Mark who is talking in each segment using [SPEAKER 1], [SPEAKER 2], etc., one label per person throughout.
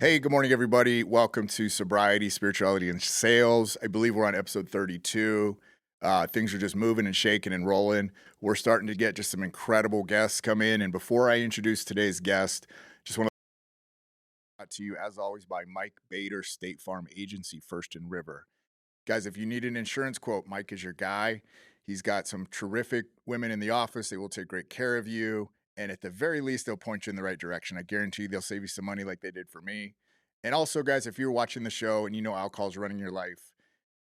[SPEAKER 1] Hey, good morning, everybody. Welcome to Sobriety, Spirituality, and Sales. I believe we're on episode 32. Things are just moving and shaking and rolling. We're starting to get just some incredible guests come in. And before I introduce today's guest, just want to you, as always, by Mike Bader, State Farm Agency, First and River. Guys, if you need an insurance quote, Mike is your guy. He's got some terrific women in the office. They will take great care of you. And at the very least, they'll point you in the right direction. I guarantee you they'll save you some money like they did for me. And also, guys, if you're watching the show and you know alcohol's running your life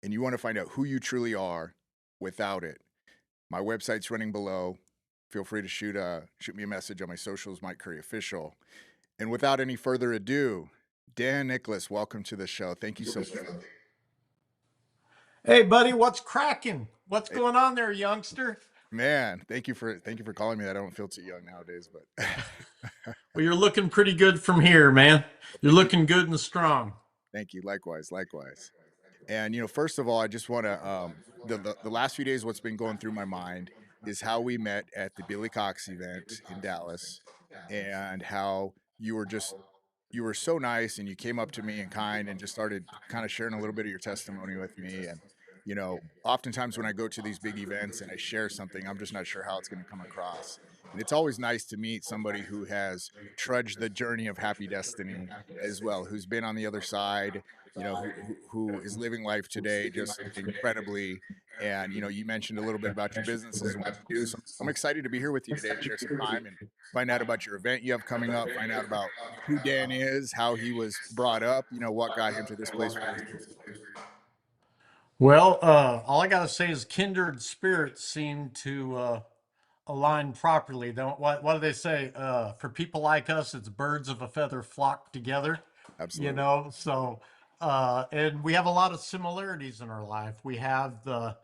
[SPEAKER 1] and you want to find out who you truly are without it, my website's running below. Feel free to shoot me a message on my socials, Mike Curry Official. And without any further ado, Dan Nicholas, welcome to the show. Thank you so much.
[SPEAKER 2] Hey, buddy, what's cracking? What's going on there, youngster?
[SPEAKER 1] Man, thank you for calling me that. I don't feel too young nowadays, but
[SPEAKER 2] Well, you're looking pretty good from here, man. You're looking good and strong.
[SPEAKER 1] thank you. Likewise. And first of all, I just want to the last few days, what's been going through my mind is how we met at the Billy Cox event in Dallas, and how you were so nice and you came up to me and kind and just started kind of sharing a little bit of your testimony with me. And oftentimes when I go to these big events and I share something, I'm just not sure how it's going to come across. And it's always nice to meet somebody who has trudged the journey of happy destiny as well, who's been on the other side, who is living life today just incredibly. And you mentioned a little bit about your businesses and what you do. So I'm excited to be here with you today to share some time and find out about your event you have coming up, find out about who Dan is, how he was brought up, what got him to this place where he's.
[SPEAKER 2] Well, all I got to say is kindred spirits seem to align properly. What do they say? For people like us, it's birds of a feather flock together,
[SPEAKER 1] Absolutely.
[SPEAKER 2] So, and we have a lot of similarities in our life. We have the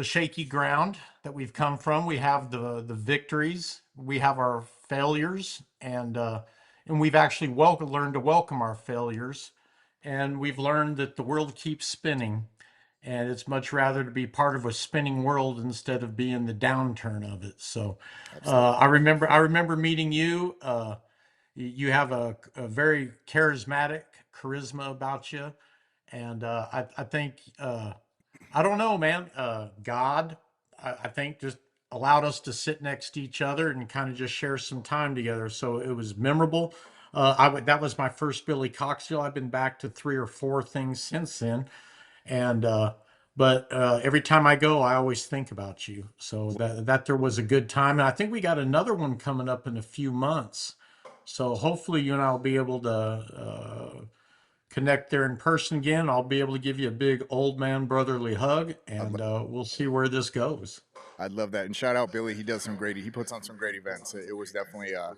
[SPEAKER 2] shaky ground that we've come from. We have the victories. We have our failures, and we've actually learned to welcome our failures. And we've learned that the world keeps spinning, and it's much rather to be part of a spinning world instead of being the downturn of it. So,
[SPEAKER 1] Absolutely.
[SPEAKER 2] I remember meeting you. You have a very charismatic charisma about you, and I think I don't know, man. God, I think, just allowed us to sit next to each other and kind of just share some time together. So it was memorable. That was my first Billy Cox deal. I've been back to three or four things since then, and but every time I go, I always think about you. So that there was a good time, and I think we got another one coming up in a few months. So hopefully you and I will be able to connect there in person again. I'll be able to give you a big old man brotherly hug,
[SPEAKER 1] I'd,
[SPEAKER 2] and
[SPEAKER 1] lo-
[SPEAKER 2] we'll see where this goes.
[SPEAKER 1] I'd love that. And shout out Billy. He puts on some great events. It was definitely a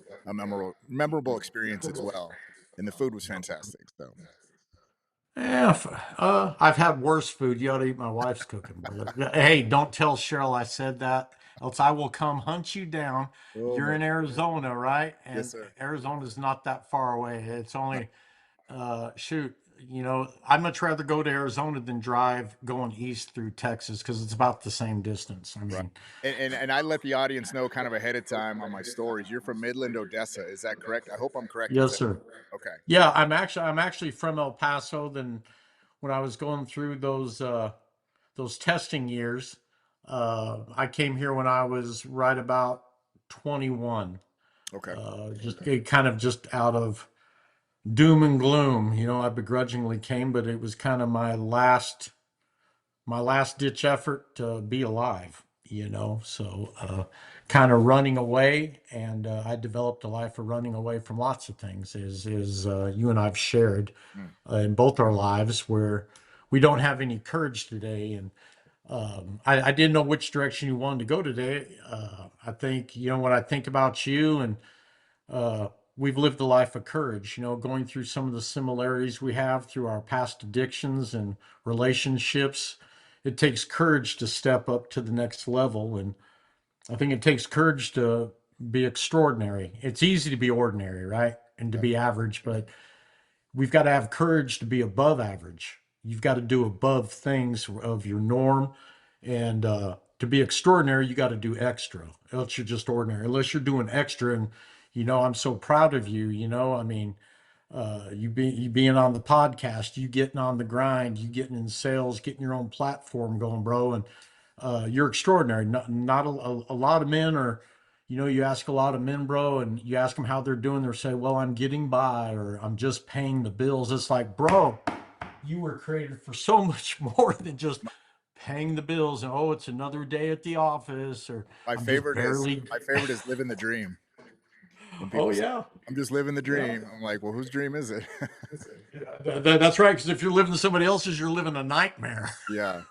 [SPEAKER 1] memorable experience as well. And the food was fantastic. So,
[SPEAKER 2] Yeah, I've had worse food. You ought to eat my wife's cooking, brother. Hey, don't tell Cheryl I said that, else I will come hunt you down.
[SPEAKER 1] oh
[SPEAKER 2] You're
[SPEAKER 1] man.
[SPEAKER 2] in Arizona, right?
[SPEAKER 1] Yes,
[SPEAKER 2] And
[SPEAKER 1] sir.
[SPEAKER 2] Arizona's not that far away. It's only shoot, I'd much rather go to Arizona than drive going east through Texas because it's about the same distance. I
[SPEAKER 1] Right.
[SPEAKER 2] mean,
[SPEAKER 1] And I let the audience know kind of ahead of time on my stories. You're from Midland, Odessa. Is that correct? I hope I'm correct in
[SPEAKER 2] yes,
[SPEAKER 1] saying.
[SPEAKER 2] sir.
[SPEAKER 1] Okay.
[SPEAKER 2] Yeah, I'm actually from El Paso. Then when I was going through those testing years, I came here when I was right about 21.
[SPEAKER 1] Okay.
[SPEAKER 2] Kind of just out of doom and gloom. I begrudgingly came, but it was kind of my last ditch effort to be alive, so kind of running away. And I developed a life of running away from lots of things, is you and I've shared
[SPEAKER 1] Mm.
[SPEAKER 2] in both our lives, where we don't have any courage today. And I didn't know which direction you wanted to go today. I think, when I think about you, and we've lived a life of courage, going through some of the similarities we have through our past addictions and relationships. It takes courage to step up to the next level. And I think it takes courage to be extraordinary. It's easy to be ordinary, right? And to
[SPEAKER 1] Yep.
[SPEAKER 2] be average, but we've got to have courage to be above average. You've got to do above things of your norm. And to be extraordinary, you got to do extra. Else you're just ordinary. Unless you're doing extra. And, I'm so proud of you. I mean, you being on the podcast, you getting on the grind, you getting in sales, getting your own platform going, bro, and you're extraordinary. Not a lot of men are, you ask a lot of men, bro, and you ask them how they're doing. They'll say, "Well, I'm getting by," or "I'm just paying the bills." It's like, bro, you were created for so much more than just
[SPEAKER 1] My,
[SPEAKER 2] paying the bills and, oh, it's another day at the office, or
[SPEAKER 1] my
[SPEAKER 2] I'm just
[SPEAKER 1] favorite is
[SPEAKER 2] barely.
[SPEAKER 1] my favorite is living the dream. When
[SPEAKER 2] Oh
[SPEAKER 1] people say,
[SPEAKER 2] yeah,
[SPEAKER 1] "I'm just living the
[SPEAKER 2] yeah.
[SPEAKER 1] dream," I'm like, "Well, whose dream is it?"
[SPEAKER 2] That's right. Because if you're living somebody else's, you're living a nightmare.
[SPEAKER 1] Yeah,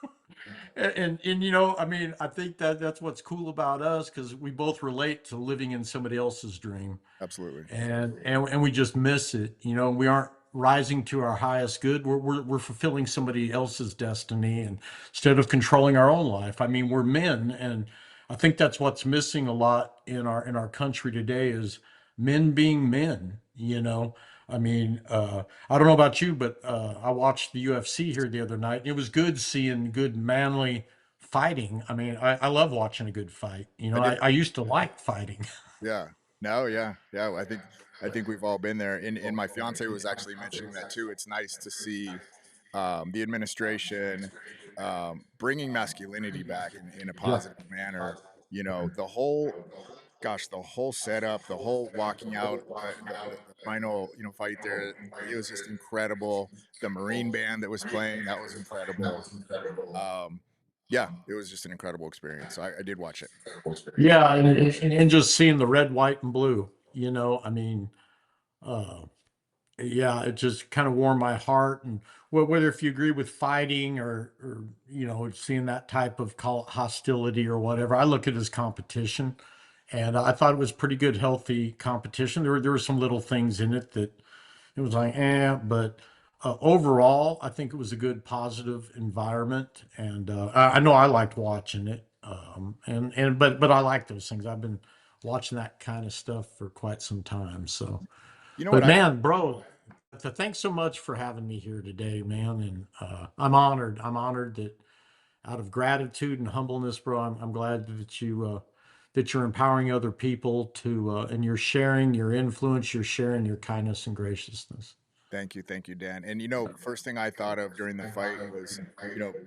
[SPEAKER 2] And I mean, I think that that's what's cool about us, because we both relate to living in somebody else's dream,
[SPEAKER 1] absolutely.
[SPEAKER 2] and we just miss it. We aren't rising to our highest good. We're fulfilling somebody else's destiny, and instead of controlling our own life. I mean, we're men, and I think that's what's missing a lot in our country today is men being men. I mean, I don't know about you, but I watched the UFC here the other night. It was good seeing good manly fighting. I mean, I love watching a good fight.
[SPEAKER 1] I did.
[SPEAKER 2] I used to like fighting.
[SPEAKER 1] Yeah. No, yeah. Yeah. I think we've all been there. And my fiance was actually mentioning that too. It's nice to see the administration bringing masculinity back in a
[SPEAKER 2] Yeah.
[SPEAKER 1] positive manner. The whole, gosh, the whole setup, the whole walking out, the final, fight there, it was just incredible. The Marine band that was playing, that was incredible. Um, yeah, it was just an incredible experience. So I did watch it.
[SPEAKER 2] Yeah, and just seeing the red, white, and blue, I mean, uh, yeah, it just kind of warmed my heart. And whether if you agree with fighting or seeing that type of call it hostility or whatever, I look at it as competition, and I thought it was pretty good, healthy competition. There were some little things in it that it was like, but overall, I think it was a good, positive environment, and I know I liked watching it. But I like those things. I've been watching that kind of stuff for quite some time. So,
[SPEAKER 1] You know what
[SPEAKER 2] but
[SPEAKER 1] I
[SPEAKER 2] man, bro, thanks so much for having me here today, man. And I'm honored. I'm honored that out of gratitude and humbleness, bro, I'm glad that you're empowering other people and you're sharing your influence, you're sharing your kindness and graciousness.
[SPEAKER 1] Thank you, Dan. And first thing I thought of during the fight was,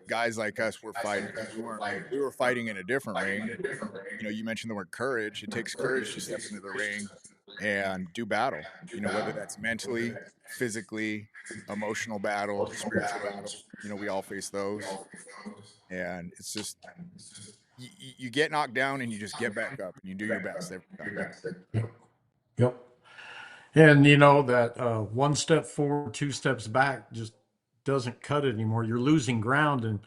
[SPEAKER 1] guys like us were fighters. We were fighting in a different ring. You mentioned the word courage. It takes courage to step into the ring and do battle. Whether that's mentally, physically, emotional battle, spiritual battle. We all face those, and it's just you get knocked down and you just get back up and you do your best every time.
[SPEAKER 2] Yep. And you know that one step forward, two steps back just doesn't cut it anymore. You're losing ground, and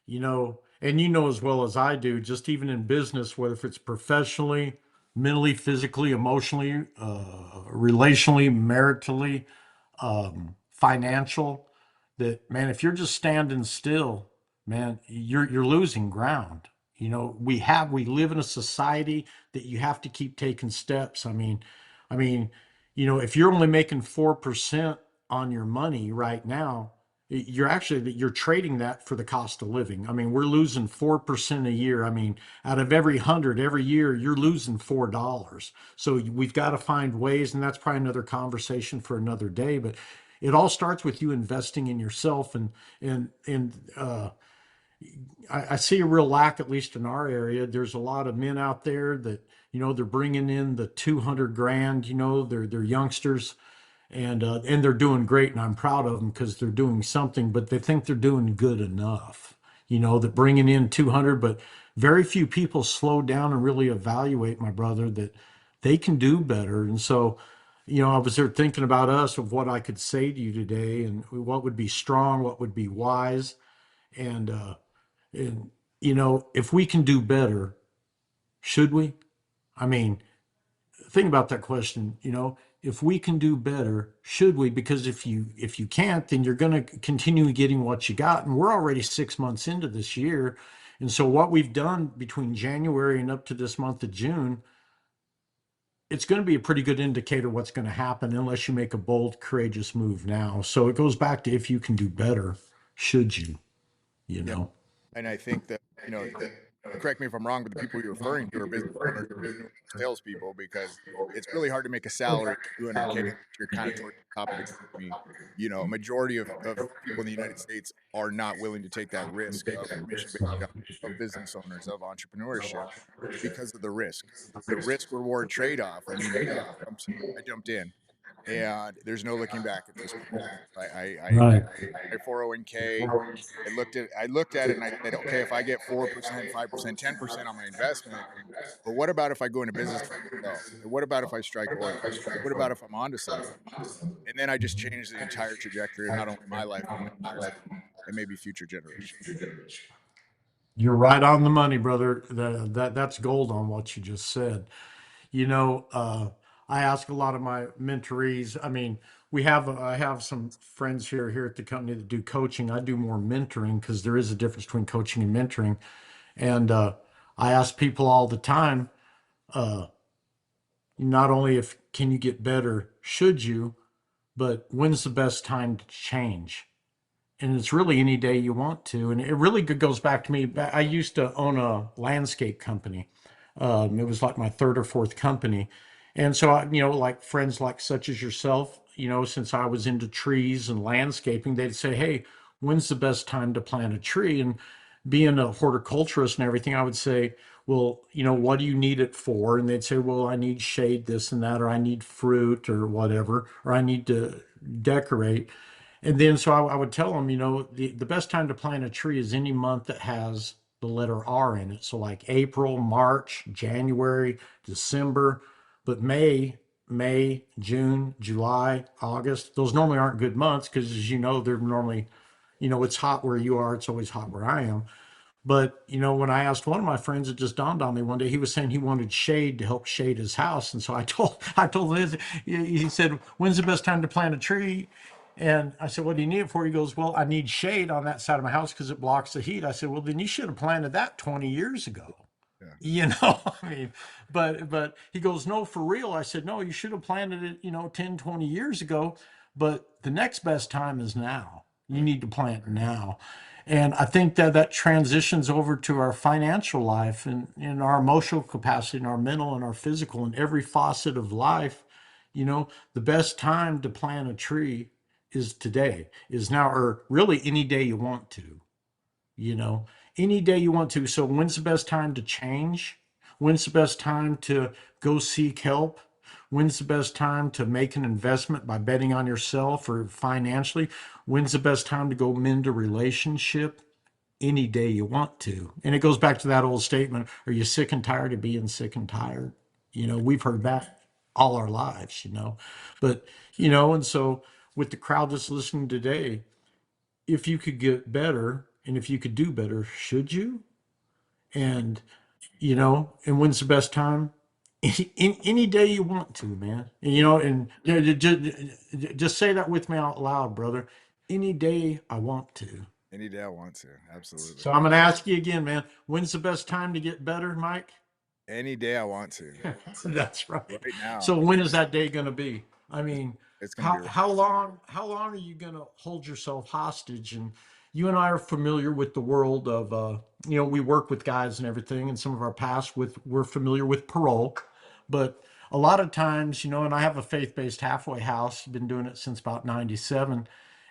[SPEAKER 2] as well as I do, just even in business, whether if it's professionally, mentally, physically, emotionally, relationally, maritally, financial, that man, if you're just standing still, man, you're losing ground. We live in a society that you have to keep taking steps. I mean, if you're only making 4% on your money right now, you're trading that for the cost of living. I mean, we're losing 4% a year. I mean, out of every 100 every year, you're losing $4. So we've got to find ways, and that's probably another conversation for another day. But it all starts with you investing in yourself, and I see a real lack, at least in our area. There's a lot of men out there that they're bringing in the 200 grand. They're youngsters, and they're doing great, and I'm proud of them because they're doing something. But they think they're doing good enough. That bringing in 200, but very few people slow down and really evaluate, my brother, that they can do better. And so, I was there thinking about us of what I could say to you today, and what would be strong, what would be wise, and and if we can do better, should we? I mean, think about that question. If we can do better, should we? Because if you can't, then you're going to continue getting what you got, and we're already 6 months into this year. And so what we've done between January and up to this month of June, it's going to be a pretty good indicator what's going to happen unless you make a bold, courageous move now. So it goes back to, if you can do better, should you? you
[SPEAKER 1] Yeah,
[SPEAKER 2] know
[SPEAKER 1] and I think that correct me if I'm wrong, but the people you're referring to are business owners, entrepreneurs, salespeople, because it's really hard to make a salary 200K unless you're kind of towards the top of the economy. You know, a majority of people in the United States are not willing to take that risk of commission-based jobs, of business owners, of entrepreneurship because of the risk reward trade-off. I mean, I jumped in and there's no looking back at this point. I
[SPEAKER 2] Right.
[SPEAKER 1] my 401k. I looked at it and I said, okay, if I get 4%, 5%, 10% on my investment, but what about if I go into business for myself? And what about if I strike oil? What about if I'm onto something? And then I just changed the entire trajectory of not only my life, but my daughter's life and maybe future generations.
[SPEAKER 2] You're right on the money, brother. That's gold on what you just said. You know, I ask a lot of my mentorees. I mean, I have some friends here at the company that do coaching. I do more mentoring because there is a difference between coaching and mentoring. And I ask people all the time, uh, not only if can you get better, should you, but when's the best time to change? And it's really any day you want to. And it really goes back to me. I used to own a landscape company. It was like my third or fourth company. And so, like friends like such as yourself, since I was into trees and landscaping, they'd say, hey, when's the best time to plant a tree? And being a horticulturist and everything, I would say, well, what do you need it for? And they'd say, well, I need shade, this and that, or I need fruit or whatever, or I need to decorate. And then so I would tell them, the best time to plant a tree is any month that has the letter R in it. So like April, March, January, December, but May, June, July, August, those normally aren't good months because as you know, they're normally, it's hot where you are, it's always hot where I am. But when I asked one of my friends, it just dawned on me one day. He was saying he wanted shade to help shade his house, and so I told him this. He said, "When's the best time to plant a tree?" And I said, "What do you need it for?" He goes, "Well, I need shade on that side of my house because it blocks the heat." I said, "Well, then you should have planted that 20 years ago."
[SPEAKER 1] Yeah.
[SPEAKER 2] I mean, but he goes, no, for real. I said, no, you should have planted it, 10, 20 years ago, but the next best time is now. You
[SPEAKER 1] Right.
[SPEAKER 2] need to plant now. And I think that transitions over to our financial life and in our emotional capacity and our mental and our physical and every faucet of life. The best time to plant a tree is today, is now, or really any day you want to you know, any day you want to. So, when's the best time to change? When's the best time to go seek help? When's the best time to make an investment by betting on yourself or financially? When's the best time to go mend a relationship? Any day you want to. And it goes back to that old statement, are you sick and tired of being sick and tired? We've heard that all our lives. But, and so with the crowd that's listening today, if you could get better and if you could do better, should you? And and when's the best time? Any day you want to, man. And just say that with me out loud, brother. Any day I want to.
[SPEAKER 1] Any day I want to. Absolutely.
[SPEAKER 2] So I'm gonna ask you again, man. When's the best time to get better, Mike?
[SPEAKER 1] Any day I want to.
[SPEAKER 2] That's right.
[SPEAKER 1] Right now.
[SPEAKER 2] So when is that day going to be? I mean,
[SPEAKER 1] It's going to be
[SPEAKER 2] how
[SPEAKER 1] right.
[SPEAKER 2] how long are you going to hold yourself hostage? And you and I are familiar with the world of we work with guys and everything, and some of our past we're familiar with parole, but a lot of times, and I have a faith-based halfway house, been doing it since about 97,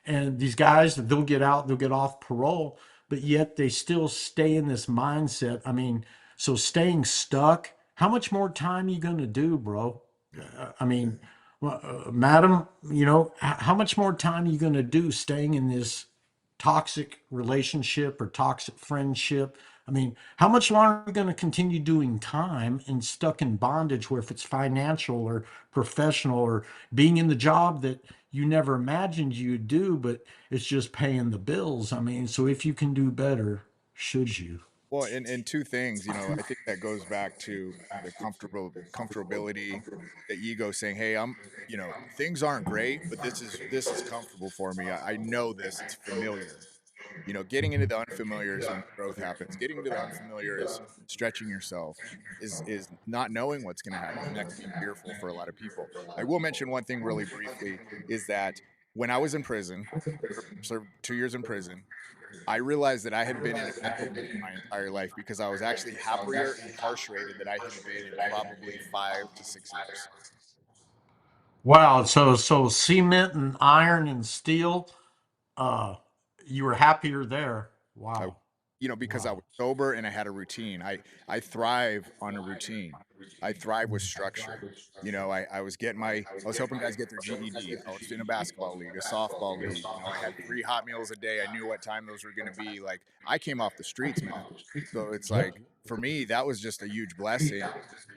[SPEAKER 2] and these guys they'll get out, they'll get off parole, but yet they still stay in this mindset. I mean, so staying stuck, how much more time you going to do, bro?
[SPEAKER 1] Yeah.
[SPEAKER 2] I mean, madam, how much more time you going to do staying in this toxic relationship or toxic friendship? I mean, how much longer are you going to continue doing time and stuck in bondage where if it's financial or professional or being in the job that you never imagined you'd do, but it's just paying the bills? I mean, so if you can do better, should you?
[SPEAKER 1] Well, and two things, I think that goes back to the comfortability, the ego saying, "Hey, things aren't great, but this is comfortable for me. I know this. It's familiar." Getting into the unfamiliar is when growth happens. Getting into the unfamiliar is stretching yourself, is not knowing what's going to happen, and that can be fearful for a lot of people. I will mention one thing really briefly is that when I was in prison, served 2 years in prison, I realized that I had been in a mental prison my entire life because I was actually happier incarcerated than I had been in probably 5 to 6 years.
[SPEAKER 2] Wow. So cement and iron and steel, uh, you were happier there.
[SPEAKER 1] I,
[SPEAKER 2] Wow.
[SPEAKER 1] because I
[SPEAKER 2] Wow.
[SPEAKER 1] was sober and I had a routine. I thrive on a routine. I thrive with structure. I was getting I was helping guys get their GED. I was in a basketball league, a softball league. I had 3 hot meals a day. I knew what time those were going to be. Like I came off the streets, man. So it's
[SPEAKER 2] Yep.
[SPEAKER 1] like for me, that was just a huge blessing.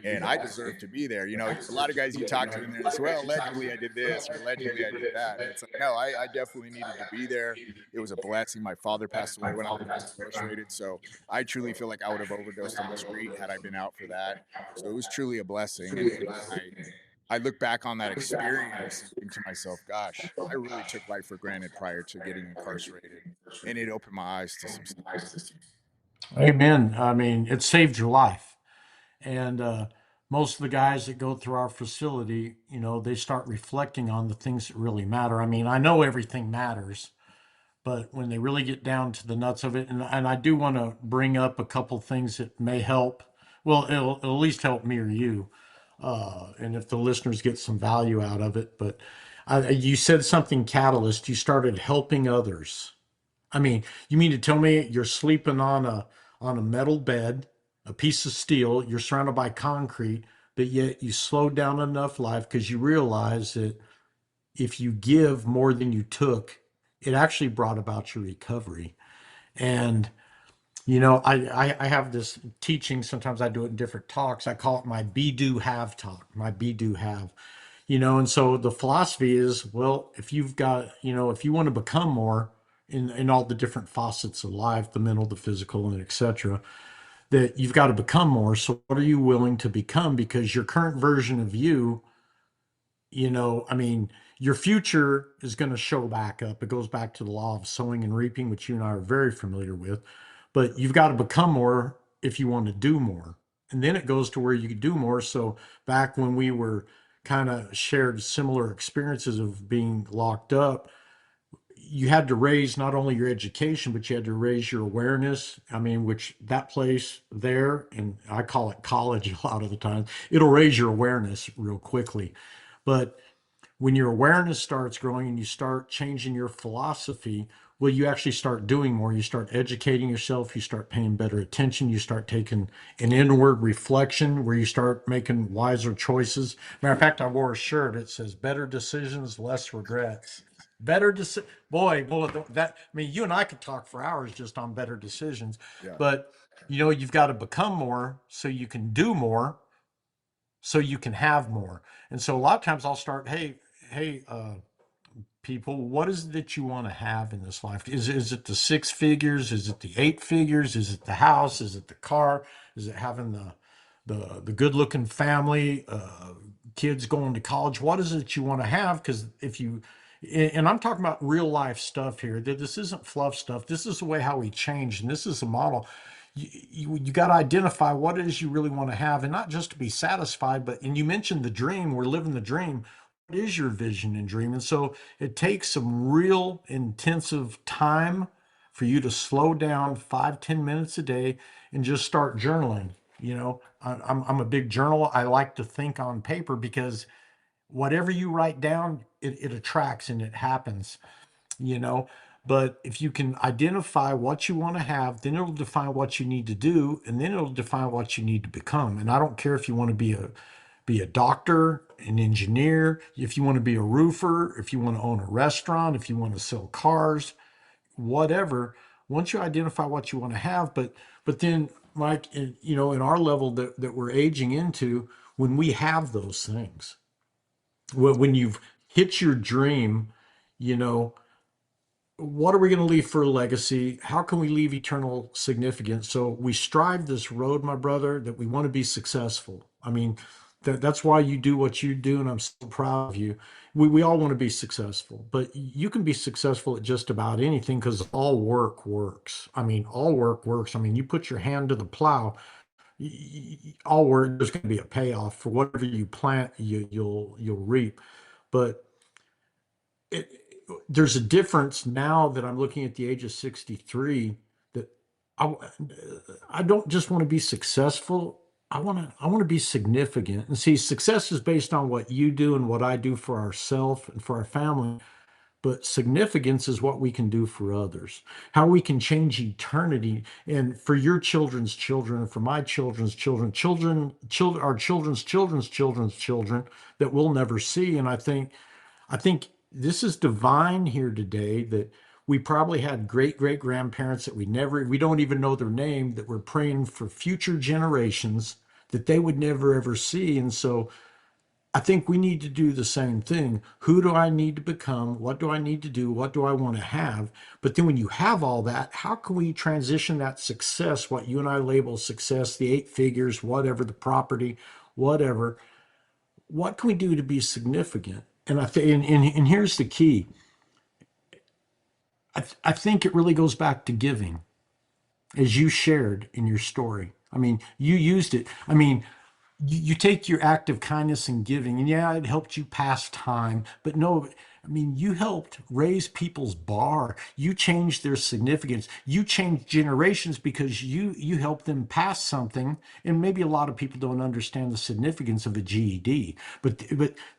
[SPEAKER 1] And I deserve to be there. A lot of guys you talk to in there, they say, well, allegedly I did this or allegedly I did that. And it's like, no, I definitely needed to be there. It was a blessing. My father passed away when I was incarcerated. So I truly feel like I would have overdosed on the street had I been out for that. So it was truly a blessing. And I look back on that experience and think to myself, gosh, I really took life for granted prior to getting incarcerated. And it opened my eyes to some stuff.
[SPEAKER 2] Amen. I mean, it saved your life. And most of the guys that go through our facility, they start reflecting on the things that really matter. I mean, I know everything matters, but when they really get down to the nuts of it, and I do want to bring up a couple things that may help. Well, it'll at least help me or you, and if the listeners get some value out of it. But you said something catalyst. You started helping others. I mean, you mean to tell me you're sleeping on a metal bed, a piece of steel, you're surrounded by concrete, but yet you slowed down enough life because you realize that if you give more than you took, it actually brought about your recovery. And I have this teaching. Sometimes I do it in different talks. I call it my be do have talk, my be do have. And so the philosophy is, well, if you've got, if you want to become more in all the different facets of life, the mental, the physical, and etc., that you've got to become more. So what are you willing to become? Because your current version of you, I mean, your future is going to show back up. It goes back to the law of sowing and reaping, which you and I are very familiar with. But you've got to become more if you want to do more. And then it goes to where you can do more. So back when we were kind of shared similar experiences of being locked up, you had to raise not only your education, but you had to raise your awareness. I mean, which that place there, and I call it college a lot of the time, it'll raise your awareness real quickly. But when your awareness starts growing and you start changing your philosophy, well, you actually start doing more. You start educating yourself. You start paying better attention. You start taking an inward reflection where you start making wiser choices. Matter of fact, I wore a shirt. It says "Better decisions, less regrets." Better boy. Well, that I mean, you and I could talk for hours just on better decisions,
[SPEAKER 1] Yeah.
[SPEAKER 2] but you've got to become more so you can do more so you can have more. And so a lot of times I'll start, hey, people, what is it that you want to have in this life? Is it the 6 figures? Is it the 8 figures? Is it the house? Is it the car? Is it having the good looking family, kids going to college? What is it you want to have? Because if you and I'm talking about real life stuff here. That this isn't fluff stuff. This is the way how we change, and this is a model. You got to identify what it is you really want to have, and not just to be satisfied, but and you mentioned the dream. We're living the dream. What is your vision and dream? And so it takes some real intensive time for you to slow down 5, 10 minutes a day and just start journaling. I'm a big journal. I like to think on paper because whatever you write down, it attracts and it happens, you know. But if you can identify what you want to have, then it'll define what you need to do, and then it'll define what you need to become. And I don't care if you want to be a doctor, an engineer, if you want to be a roofer, if you want to own a restaurant, if you want to sell cars, whatever. Once you identify what you want to have, but then Mike, in our level that we're aging into, when we have those things, when you've hit your dream, you know, what are we going to leave for a legacy? How can we leave eternal significance? So we strive this road, my brother, that we want to be successful. I mean, that's why you do what you do, and I'm so proud of you. We all want to be successful, but you can be successful at just about anything because all work works. I mean, all work works. I mean, you put your hand to the plow, all work, there's going to be a payoff for whatever you plant, you'll reap. But it, there's a difference now that I'm looking at the age of 63 that I, I don't just want to be successful. I want to be significant. And see, success is based on what you do and what I do for ourselves and for our family. But significance is what we can do for others, how we can change eternity, and for your children's children, and for my children's children, our children's children's children's children that we'll never see. And I think this is divine here today that we probably had great grandparents that we don't even know their name, that we're praying for future generations that they would never ever see. And so I think we need to do the same thing. Who do I need to become? What do I need to do? What do I want to have? But then when you have all that, how can we transition that success, what you and I label success, the eight figures, whatever, the property, whatever, what can we do to be significant? And I think, and here's the key. I think it really goes back to giving, as you shared in your story. I mean, you used it. I mean, you take your act of kindness and giving, and yeah, it helped you pass time, but no, I mean, you helped raise people's bar. You changed their significance. You changed generations because you helped them pass something. And maybe a lot of people don't understand the significance of a GED, but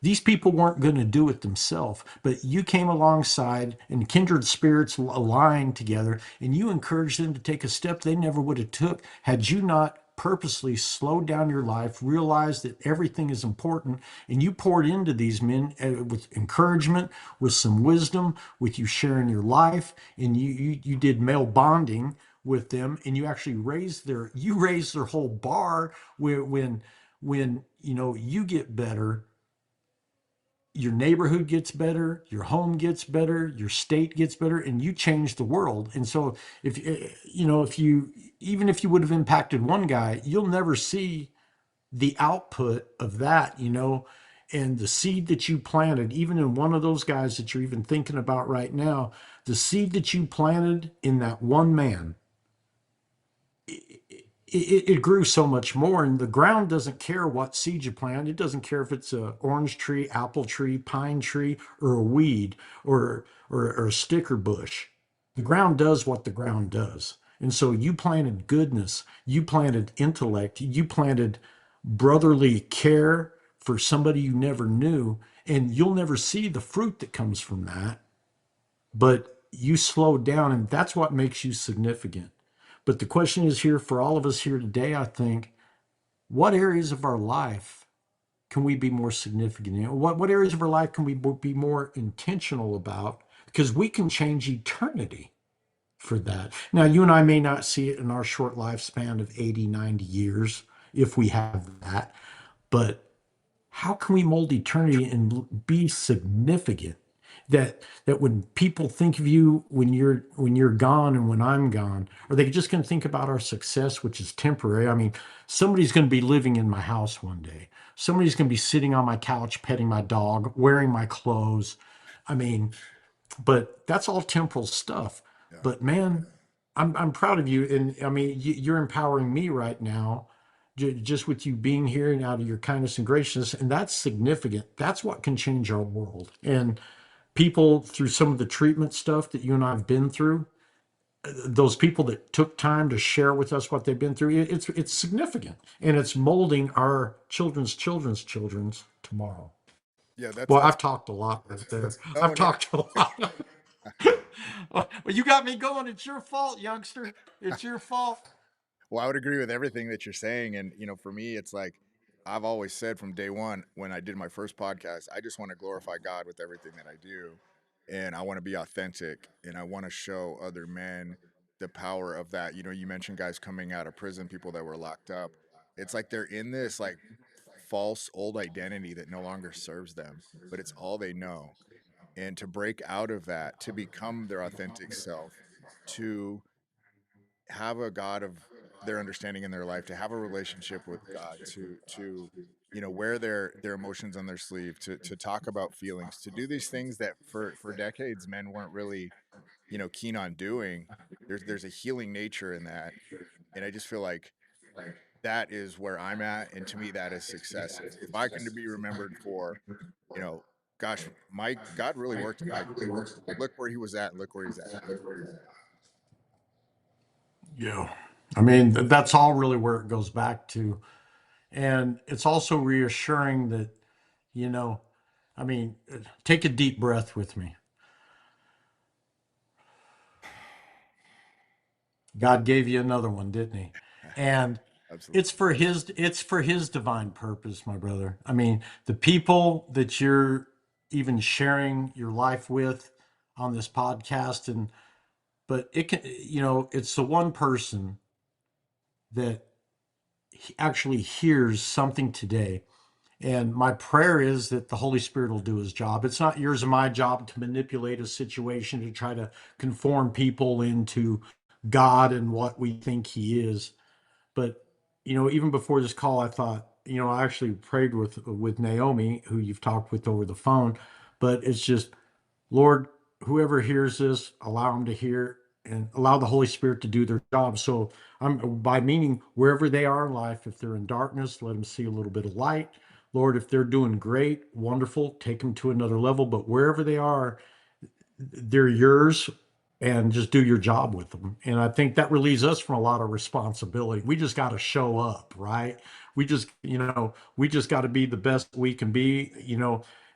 [SPEAKER 2] these people weren't going to do it themselves. But you came alongside, and kindred spirits aligned together, and you encouraged them to take a step they never would have took had you not purposely slowed down your life, realized that everything is important, and you poured into these men with encouragement, with some wisdom, with you sharing your life, and you did male bonding with them, and you actually raised their whole bar. When you know you get better, your neighborhood gets better, your home gets better, your state gets better, and you change the world. And so if you know, if you even if you would have impacted one guy, you'll never see the output of that, you know. And the seed that you planted, even in one of those guys that you're even thinking about right now, the seed that you planted in that one man, it grew so much more. And the ground doesn't care what seed you plant. It doesn't care if it's a orange tree, apple tree, pine tree, or a weed, or a sticker bush. The ground does what the ground does. And so you planted goodness, you planted intellect, you planted brotherly care for somebody you never knew, and you'll never see the fruit that comes from that, but you slowed down, and that's what makes you significant. But the question is here for all of us here today, I think, what areas of our life can we be more significant in? What areas of our life can we be more intentional about? Because we can change eternity for that. Now, you and I may not see it in our short lifespan of 80, 90 years if we have that, but how can we mold eternity and be significant, that when people think of you when you're gone and when I'm gone, are they just going to think about our success, which is temporary? I mean, somebody's going to be living in my house one day, somebody's going to be sitting on my couch petting my dog, wearing my clothes. I mean, but that's all temporal stuff.
[SPEAKER 1] Yeah.
[SPEAKER 2] But man, I'm proud of you, and I mean, you're empowering me right now, just with you being here and out of your kindness and graciousness, and that's significant. That's what can change our world. And people, through some of the treatment stuff that you and I have been through, those people that took time to share with us what they've been through, it's significant, and it's molding our children's tomorrow.
[SPEAKER 1] Yeah,
[SPEAKER 2] Well,
[SPEAKER 1] that's
[SPEAKER 2] I've talked a lot right there.
[SPEAKER 1] no,
[SPEAKER 2] I've
[SPEAKER 1] no.
[SPEAKER 2] talked a lot. Well, you got me going. It's your fault, youngster. It's your fault.
[SPEAKER 1] Well, I would agree with everything that you're saying. And, for me, it's like I've always said from day one when I did my first podcast, I just want to glorify God with everything that I do. And I want to be authentic and I want to show other men the power of that. You mentioned guys coming out of prison, people that were locked up. It's like they're in this like false old identity that no longer serves them, but it's all they know. And to break out of that, to become their authentic self, to have a God of their understanding in their life, to have a relationship with God, to wear their emotions on their sleeve, to talk about feelings, to do these things that for decades men weren't really keen on doing. There's a healing nature in that, and I just feel like that is where I'm at, and to me that is success. If I can to be remembered for you know Gosh, Mike, God really worked in Mike. Look where he was at, and look where he's at now.
[SPEAKER 2] Yeah. I mean, that's all really where it goes back to. And it's also reassuring that, you know, I mean, take a deep breath with me. God gave you another one, didn't he? And
[SPEAKER 1] Absolutely.
[SPEAKER 2] it's for his divine purpose, my brother. I mean, the people that you're even sharing your life with on this podcast, and but it can, it's the one person that actually hears something today. And my prayer is that the Holy Spirit will do his job. It's not yours and my job to manipulate a situation to try to conform people into God and what we think he is. But, even before this call, I thought, I actually prayed with Naomi, who you've talked with over the phone, but it's just, Lord, whoever hears this, allow them to hear and allow the Holy Spirit to do their job. So I'm by meaning wherever they are in life, if they're in darkness, let them see a little bit of light. Lord, if they're doing great, wonderful, take them to another level. But wherever they are, they're yours, and just do your job with them. And I think that relieves us from a lot of responsibility. We just got to show up, right? We just got to be the best we can be.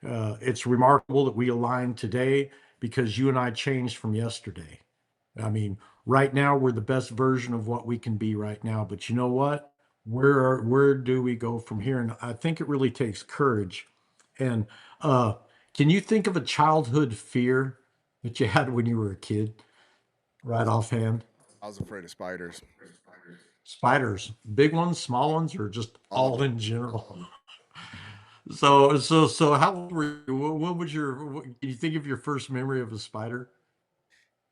[SPEAKER 2] It's remarkable that we align today because you and I changed from yesterday. I mean, right now we're the best version of what we can be right now. But you know what? Where do we go from here? And I think it really takes courage. And uh, can you think of a childhood fear that you had when you were a kid,
[SPEAKER 1] I
[SPEAKER 2] right
[SPEAKER 1] was
[SPEAKER 2] offhand?
[SPEAKER 1] I was afraid of spiders.
[SPEAKER 2] Spiders, big ones, small ones, or just
[SPEAKER 1] All of
[SPEAKER 2] all
[SPEAKER 1] them.
[SPEAKER 2] in general? So, how old were you? What was can you think of your first memory of a spider?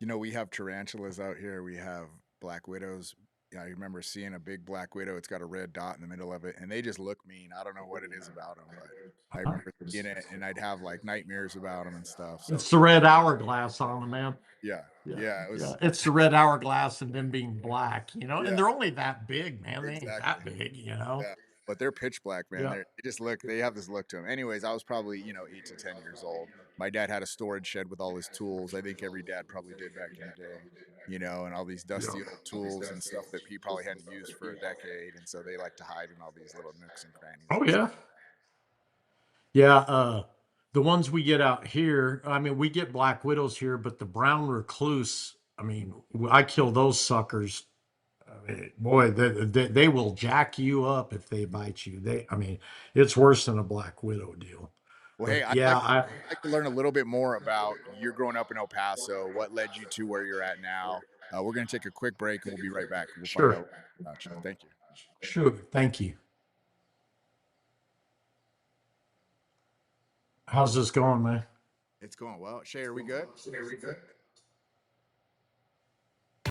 [SPEAKER 1] We have tarantulas out here. We have black widows. Yeah, I remember seeing a big black widow. It's got a red dot in the middle of it, and they just look mean. I don't know what it is about them, but I remember seeing it, and I'd have like nightmares about them and stuff. So
[SPEAKER 2] It's the red hourglass on them, man.
[SPEAKER 1] yeah,
[SPEAKER 2] Yeah,
[SPEAKER 1] yeah, it
[SPEAKER 2] yeah.
[SPEAKER 1] was.
[SPEAKER 2] It's the red hourglass and them being black, and
[SPEAKER 1] Yeah,
[SPEAKER 2] they're only that big, man. They ain't
[SPEAKER 1] exactly.
[SPEAKER 2] that big.
[SPEAKER 1] Yeah, but they're pitch black, man.
[SPEAKER 2] Yeah.
[SPEAKER 1] They just look. They have this look to them. Anyways, I was probably 8 to 10 years old. My dad had a storage shed with all his tools. I think every dad probably did back in the day. And all these
[SPEAKER 2] Yeah.
[SPEAKER 1] dusty old tools and stuff that he probably hadn't used for a decade, and so they like to hide in all these little nooks and crannies
[SPEAKER 2] Oh
[SPEAKER 1] and stuff.
[SPEAKER 2] yeah. Yeah. The ones we get out here, I mean, we get black widows here, but the brown recluse, I mean, I kill those suckers. Boy, they will jack you up if they bite you. I mean, it's worse than a black widow deal.
[SPEAKER 1] Well, hey,
[SPEAKER 2] But yeah,
[SPEAKER 1] I'd like to learn a little bit more about your growing up in El Paso. What led you to where you're at now? We're going to take a quick break, and we'll be right back. We'll find out
[SPEAKER 2] sure,
[SPEAKER 1] about you. Thank you.
[SPEAKER 2] sure. Thank you. How's this going, man?
[SPEAKER 1] It's going well. Shay, are we good?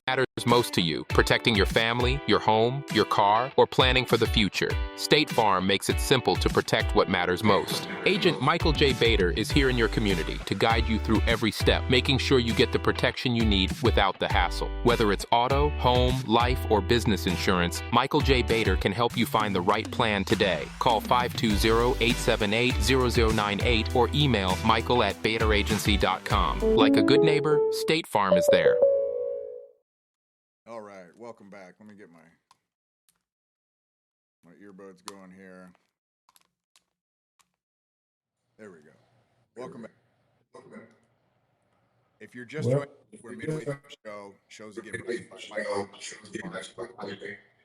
[SPEAKER 3] Matters most to you, protecting your family, your home, your car, or planning for the future. State Farm makes it simple to protect what matters most. Agent Michael J. Bader is here in your community to guide you through every step, making sure you get the protection you need without the hassle. Whether it's auto, home, life, or business insurance, Michael J. Bader can help you find the right plan today. Call 520-878-0098 or email michael@baderagency.com. Like a good neighbor, State Farm is there.
[SPEAKER 1] All right, welcome back. Let me get my earbuds going here. There we go. Welcome back. If you're just joining,
[SPEAKER 2] Well,
[SPEAKER 1] we're midway through the show. Shows again brought to you by Mike.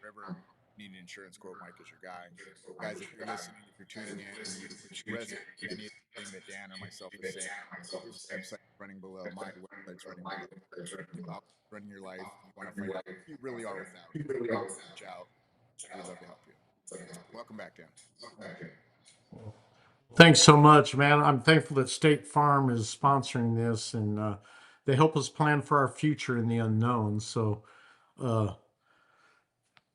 [SPEAKER 1] Forever need an insurance quote, Mike is your guy. Guys, if you're listening, if you're tuning in, and you resonate with anything that Dan or myself is saying, his website's running below. My website's running below. About running your life. You want to find out who you really are without it. Reach out. We'd love to help you. Welcome back, Dan.
[SPEAKER 2] thanks so much, man. I'm thankful that State Farm is sponsoring this, and they help us plan for our future in the unknown. So, uh,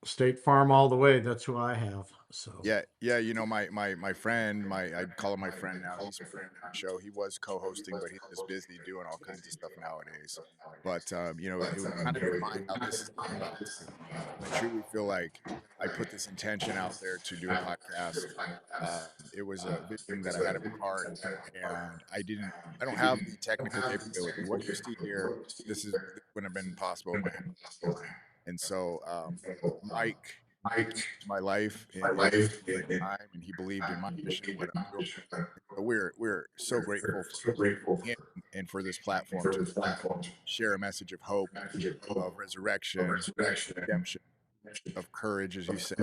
[SPEAKER 2] State Farm all the way. That's who I have. So,
[SPEAKER 1] Yeah, yeah. My friend, I'd call him my friend now. He's show. He was co-hosting, but he's just busy doing all kinds of stuff nowadays. But it was kind of in mind how this is coming out. I truly feel like I put this intention out there to do a podcast. It was a vision that I had in my heart, and I don't have the technical capability. What you see here, this wouldn't have been possible in my house. And so, Mike changed my life in time, and he believed in my mission and what I'm doing. So we're so grateful for him and for this platform to share a message of hope, of resurrection, redemption, of courage, as you said.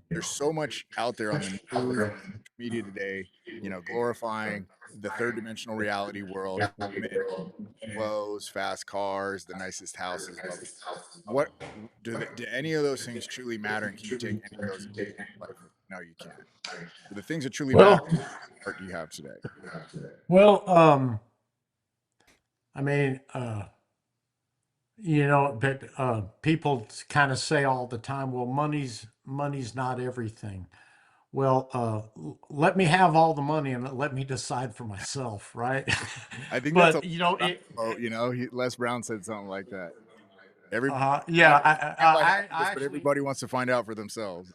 [SPEAKER 1] There's so much out there on the news, media today, glorifying the third dimensional reality world, women, clothes, fast cars, the nicest houses, blah blah. What do any of those things truly matter, and can you take any of those in life? No, you can't. But the things that truly matter,
[SPEAKER 2] well,
[SPEAKER 1] what do you have today?
[SPEAKER 2] well, I mean, but people kind of say all the time, well, money's not everything. Well, let me have all the money and let me decide for myself, right?
[SPEAKER 1] I think that's a
[SPEAKER 2] But
[SPEAKER 1] quote. Les Brown said something like that. Everybody
[SPEAKER 2] yeah,
[SPEAKER 1] can't buy happiness,
[SPEAKER 2] I
[SPEAKER 1] but
[SPEAKER 2] actually,
[SPEAKER 1] everybody wants to find out for themselves.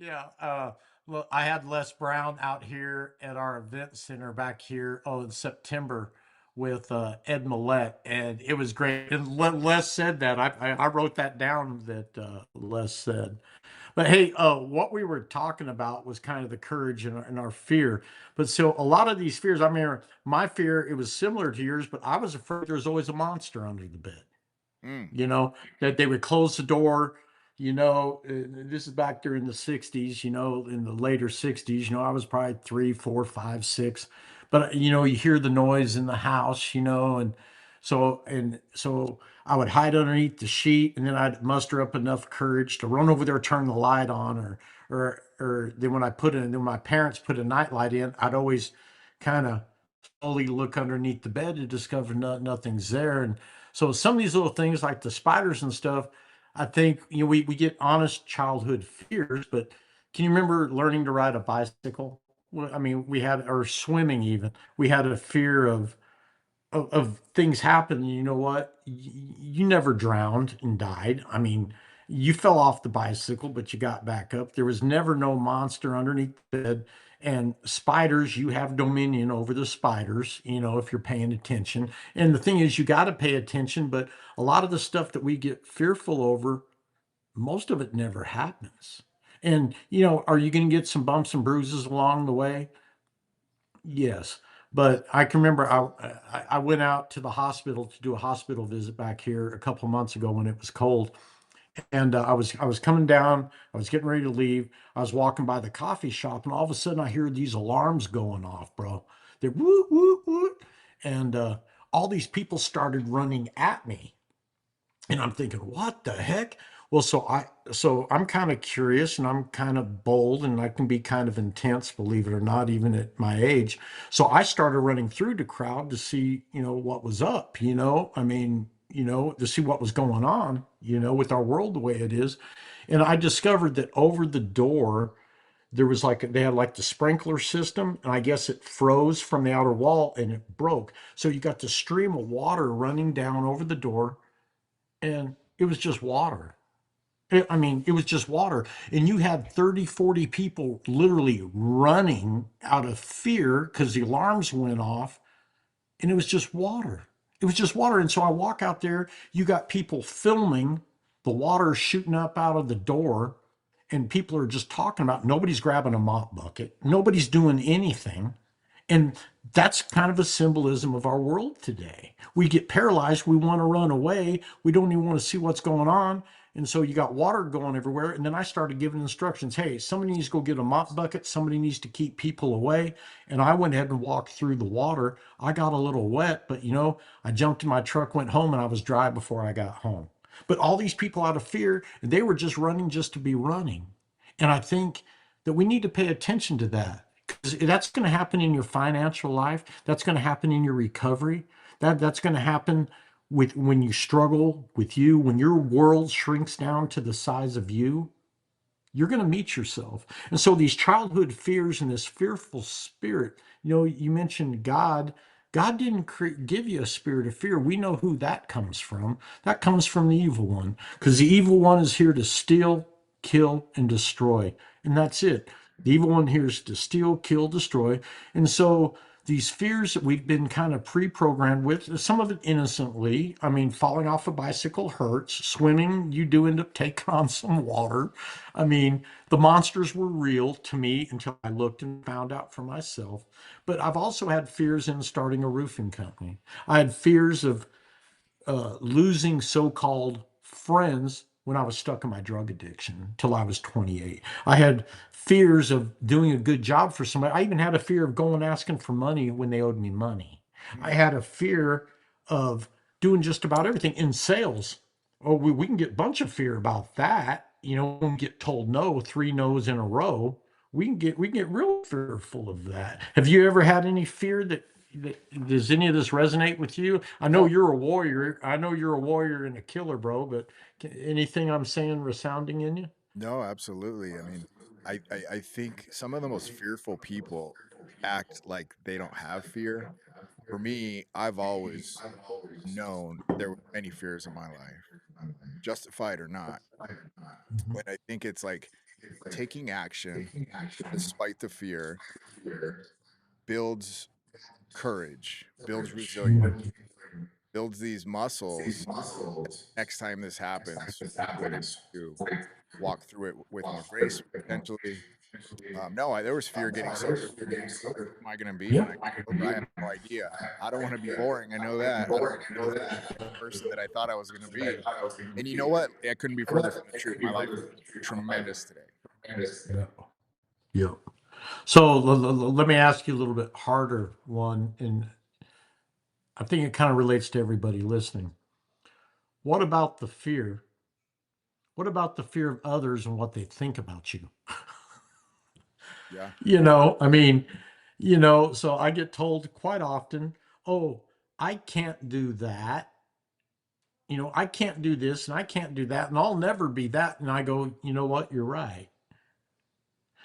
[SPEAKER 2] yeah. Look, I had Les Brown out here at our event center back here, in September with Ed Millette, and it was great. And Les said that. I wrote that down that Les said. But hey, what we were talking about was kind of the courage and our fear. But so a lot of these fears, I mean, my fear, it was similar to yours, but I was afraid there was always a monster under the bed.
[SPEAKER 1] Mm.
[SPEAKER 2] That they would close the door. This is back during the 60s, in the later 60s. I was probably 3, 4, 5, 6. But, you hear the noise in the house, and so I would hide underneath the sheet, and then I'd muster up enough courage to run over there, turn the light on, or then when my parents put a night light in, I'd always kind of slowly look underneath the bed to discover nothing's there. And so some of these little things like the spiders and stuff, I think, we get honest childhood fears, but can you remember learning to ride a bicycle? Well, I mean, or swimming even. We had a fear of things happen. You know what? You never drowned and died. I mean, you fell off the bicycle, but you got back up. There was never no monster underneath the bed. And spiders, you have dominion over the spiders, if you're paying attention. And the thing is, you got to pay attention, but a lot of the stuff that we get fearful over, most of it never happens. And, are you going to get some bumps and bruises along the way? Yes, but I can remember I went out to the hospital to do a hospital visit back here a couple of months ago when it was cold, and I was coming down. I was getting ready to leave. I was walking by the coffee shop, and all of a sudden I hear these alarms going off, bro. They're whoop whoop whoop, and all these people started running at me. And I'm thinking, what the heck? Well, so I'm kind of curious and I'm kind of bold and I can be kind of intense, believe it or not, even at my age. So I started running through the crowd to see, what was up, I mean, to see what was going on, with our world the way it is. And I discovered that over the door, there was they had like the sprinkler system, and I guess it froze from the outer wall and it broke. So you got the stream of water running down over the door, and it was just water. I mean, it was just water. And you had 30, 40 people literally running out of fear because the alarms went off, and it was just water. It was just water. And so I walk out there, you got people filming the water shooting up out of the door, and people are just talking about nobody's grabbing a mop bucket, nobody's doing anything. And that's kind of a symbolism of our world today. We get paralyzed. We want to run away. We don't even want to see what's going on. And so you got water going everywhere. And then I started giving instructions. Hey, somebody needs to go get a mop bucket. Somebody needs to keep people away. And I went ahead and walked through the water. I got a little wet, but I jumped in my truck, went home, and I was dry before I got home. But all these people out of fear, they were just running just to be running. And I think that we need to pay attention to that. 'Cause that's going to happen in your financial life. That's going to happen in your recovery. That's going to happen with when you struggle with when your world shrinks down to the size of you. you're going to meet yourself. And so these childhood fears and this fearful spirit, you mentioned God. God didn't give you a spirit of fear. We know who that comes from. That comes from the evil one, because the evil one is here to steal, kill, and destroy. And that's it. The evil one here is to steal, kill, destroy. And so these fears that we've been kind of pre-programmed with, some of it innocently. I mean, falling off a bicycle hurts. Swimming, you do end up taking on some water. I mean, the monsters were real to me until I looked and found out for myself. But I've also had fears in starting a roofing company. I had fears of losing so-called friends when I was stuck in my drug addiction till I was 28. I had fears of doing a good job for somebody. I even had a fear of going asking for money when they owed me money. I had a fear of doing just about everything in sales. Oh, we can get a bunch of fear about that. When we get told no, 3 no's in a row, we can get real fearful of that. Have you ever had any fear does any of this resonate with you? I know
[SPEAKER 1] No,
[SPEAKER 2] you're a warrior. I know you're a warrior and a killer, bro, but anything I'm saying resounding in you?
[SPEAKER 1] no, absolutely. I mean, I think some of the most fearful people act like they don't have fear. For me, I've always known there were many fears in my life, justified or not. And I think it's like taking action despite the fear builds courage, builds resilience, builds these muscles. Next time this happens, we're able to walk through it with more grace, potentially. No, there was fear getting sober. Am I going to be when I get sober? I had no idea. I don't want to be boring. I know that. I don't want to be the same person that I thought I was going to be. And you know what? I couldn't be further from the truth. My life is tremendous today.
[SPEAKER 2] Yeah. Yeah. So let me ask you a little bit harder one, and I think it kind of relates to everybody listening. What about the fear? What about the fear of others and what they think about you?
[SPEAKER 1] Yeah.
[SPEAKER 2] I mean, so I get told quite often, oh, I can't do that. I can't do this and I can't do that and I'll never be that. And I go, you know what? You're right.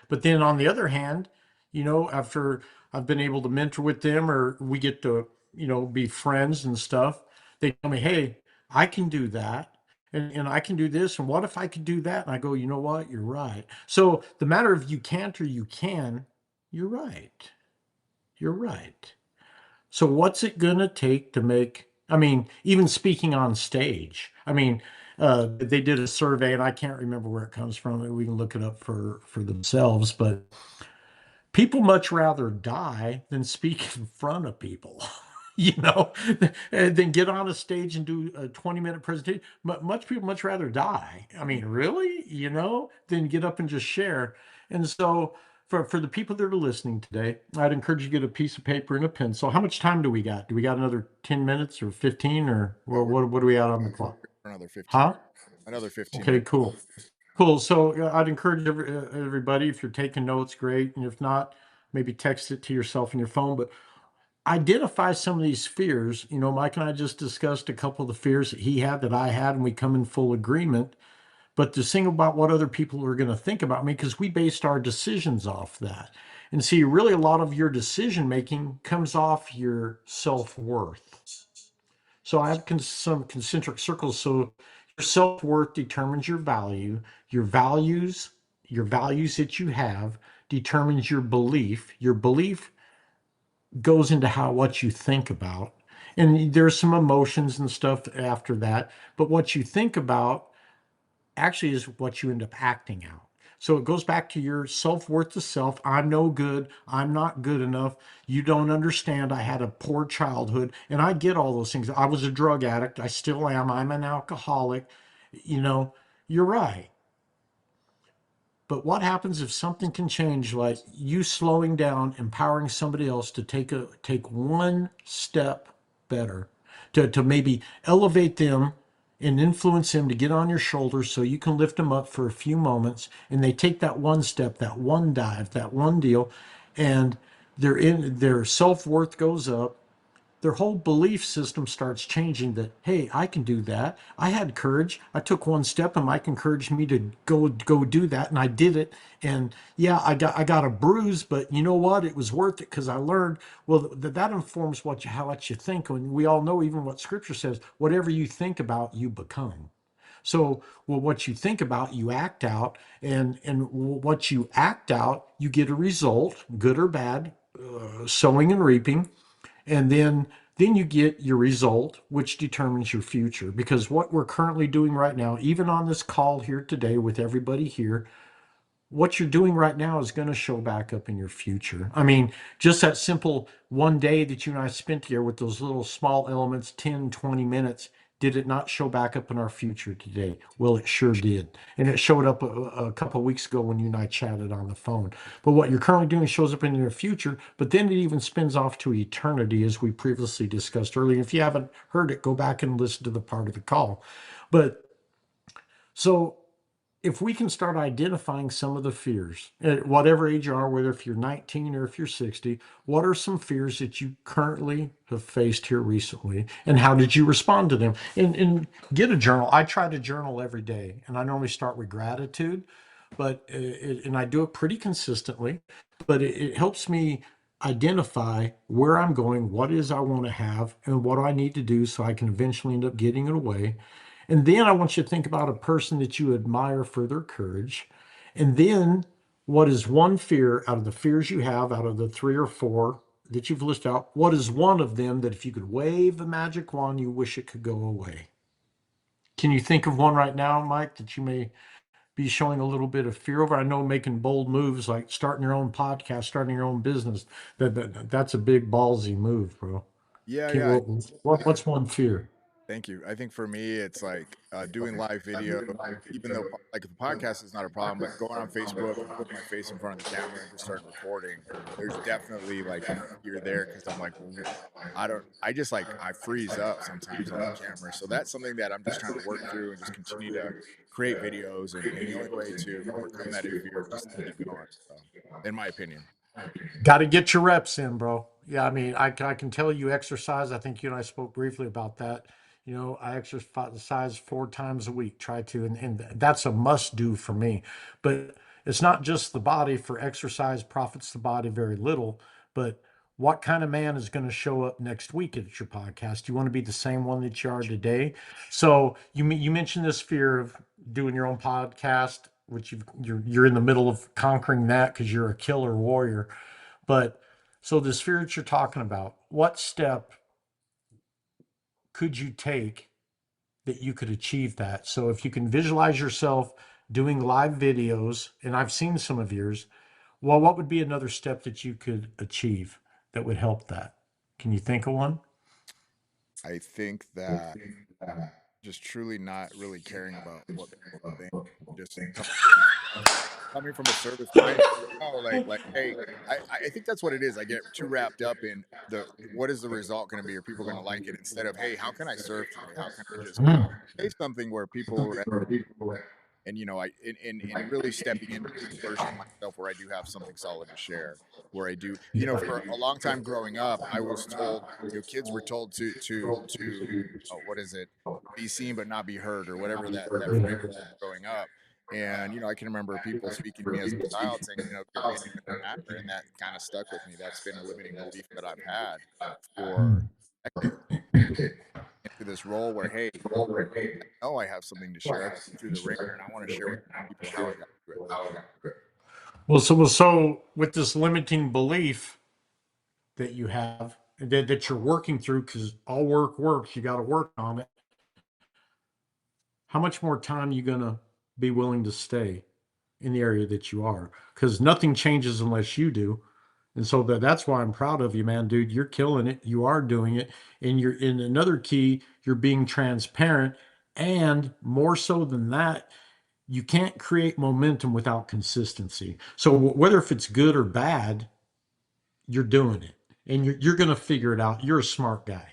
[SPEAKER 2] But then on the other hand, after I've been able to mentor with them or we get to, be friends and stuff, they tell me, hey, I can do that. And I can do this. And what if I could do that? And I go, you know what? You're right. So the matter of you can't or you can, you're right. You're right. So what's it gonna take to make? I mean, even speaking on stage. I mean, they did a survey, and I can't remember where it comes from. We can look it up for themselves. But people much rather die than speak in front of people. And then get on a stage and do a 20-minute presentation. But much people much rather die. I
[SPEAKER 1] Mhm.
[SPEAKER 2] mean, really, than get up and just share. And so for the people that are listening today, I'd encourage you to get a piece of paper and a pencil. How much time do we got? Do we got another 10 minutes or 15 or
[SPEAKER 1] Oh,
[SPEAKER 2] what do we got on the clock?
[SPEAKER 1] for another 15
[SPEAKER 2] Huh?
[SPEAKER 1] minutes. Another 15
[SPEAKER 2] Okay,
[SPEAKER 1] minutes.
[SPEAKER 2] cool. Cool. So I'd encourage everybody, if you're taking notes, great. And if not, maybe text it to yourself in your phone. But identify some of these fears. Mike and I just discussed a couple of the fears that he had that I had, and we come in full agreement. But to think about what other people are going to think about me, because we based our decisions off that. And see, really, a lot of your decision making comes off your self worth. So I have some concentric circles. So your self worth determines your value. Your values that you have determines your belief. Your belief goes into what you think about. And there's some emotions and stuff after that. But what you think about actually is what you end up acting out. So it goes back to your self worth to self. I'm no good. I'm not good enough. You don't understand. I had a poor childhood. And I get all those things. I was a drug addict. I still am. I'm an alcoholic. You know, you're right. But what happens if something can change, like you slowing down, empowering somebody else to take one step better, to maybe elevate them and influence them to get on your shoulders so you can lift them up for a few moments, and they take that one step, that one dive, that one deal, and their self-worth goes up, their whole belief system starts changing that, hey, I can do that. I had courage. I took one step and Mike encouraged me to go do that. And I did it. And yeah, I got a bruise, but you know what? It was worth it because I learned. Well, that informs how much you think. And we all know even what scripture says, whatever you think about, you become. So, well, what you think about, you act out, and what you act out, you get a result, good or bad, sowing and reaping, and then you get your result, which determines your future. Because what we're currently doing right now, even on this call here today with everybody here, what you're doing right now is going to show back up in your future. I mean, just that simple one day that you and I spent here with those little small elements, 10, 20 minutes, did it not show back up in our future today? Well, it sure did. And it showed up a couple of weeks ago when you and I chatted on the phone. But what you're currently doing shows up in your future, but then it even spins off to eternity, as we previously discussed earlier. If you haven't heard it, go back and listen to the part of the call. But so if we can start identifying some of the fears at whatever age you are, whether if you're 19 or if you're 60, what are some fears that you currently have faced here recently, and how did you respond to them? And get a journal. I try to journal every day, and I normally start with gratitude, but and I do it pretty consistently, but it helps me identify where I'm going, what it is I want to have, and what do I need to do so I can eventually end up getting it away. And then I want you to think about a person that you admire for their courage. And then what is one fear out of the fears you have, out of the three or four that you've listed out? What is one of them that if you could wave the magic wand, you wish it could go away? Can you think of one right now, Mike, that you may be showing a little bit of fear over? I know making bold moves like starting your own podcast, starting your own business, that's a big ballsy move, bro.
[SPEAKER 1] Yeah,
[SPEAKER 2] Can,
[SPEAKER 1] yeah.
[SPEAKER 2] what's one fear?
[SPEAKER 1] Thank you. I think for me, it's like doing live video, even though like the podcast is not a problem, but going on Facebook, putting my face in front of the camera and just starting recording, there's definitely like a fear there because I'm like, well, I just like, I freeze up sometimes on the camera. So that's something that I'm just trying to work through and just continue to create videos. And the only way to overcome that is fear, just to keep going, so, in my opinion.
[SPEAKER 2] Got to get your reps in, bro. Yeah, I mean, I can tell you exercise. I think you and I spoke briefly about that. You know, I exercise 4 times a week, try to, and that's a must do for me. But it's not just the body. For exercise profits the body very little, but what kind of man is going to show up next week at your podcast? You want to be the same one that you are today. So you mentioned this fear of doing your own podcast, which you're in the middle of conquering that because you're a killer warrior. But so the fear that you're talking about, what step could you take that you could achieve that? So if you can visualize yourself doing live videos, and I've seen some of yours, well, what would be another step that you could achieve that would help that? Can you think of one?
[SPEAKER 1] I think that just truly not really caring about what people think, just coming from a service mind. Oh, like, hey, I think that's what it is. I get too wrapped up in the what is the result going to be? Are people going to like it? Instead of, hey, how can I serve today? How can I just
[SPEAKER 2] Mm.
[SPEAKER 1] say something where people and I in really stepping into the version of myself where I do have something solid to share. Where I do, for a long time growing up, I was told, kids were told to oh, what is it? Be seen but not be heard, or whatever that phrase growing up. And I can remember people speaking to me as a child saying, your opinion doesn't matter, and that kind of stuck with me. That's been a limiting belief that I've had for decades. Into this role where, hey, know I have something to share. I've been through the ringer, and I want to share with people how I got through it.
[SPEAKER 2] Well, so with this limiting belief that you have, that you're working through, because all work works, you got to work on it. How much more time are you gonna be willing to stay in the area that you are? Because nothing changes unless you do. And so that's why I'm proud of you, man, dude. You're killing it. You are doing it. And you're in another key, you're being transparent. And more so than that, you can't create momentum without consistency. So whether if it's good or bad, you're doing it. And you're going to figure it out. You're a smart guy.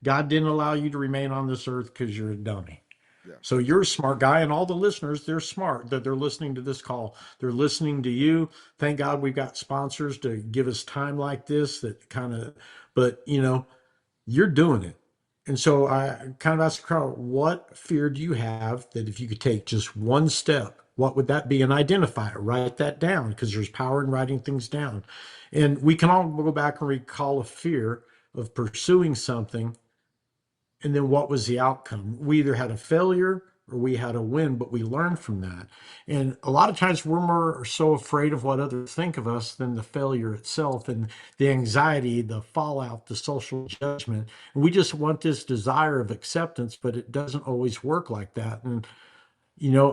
[SPEAKER 2] God didn't allow you to remain on this earth because you're a dummy.
[SPEAKER 1] Yeah.
[SPEAKER 2] So you're a smart guy, and all the listeners, they're smart that they're listening to this call. They're listening to you. Thank God we've got sponsors to give us time like this that kind of, but you're doing it. And so I kind of asked the crowd, what fear do you have that if you could take just one step, what would that be? And identify it, write that down, because there's power in writing things down. And we can all go back and recall a fear of pursuing something, and then what was the outcome? We either had a failure or we had a win, but we learned from that. And a lot of times we're more so afraid of what others think of us than the failure itself and the anxiety, the fallout, the social judgment. And we just want this desire of acceptance, but it doesn't always work like that. And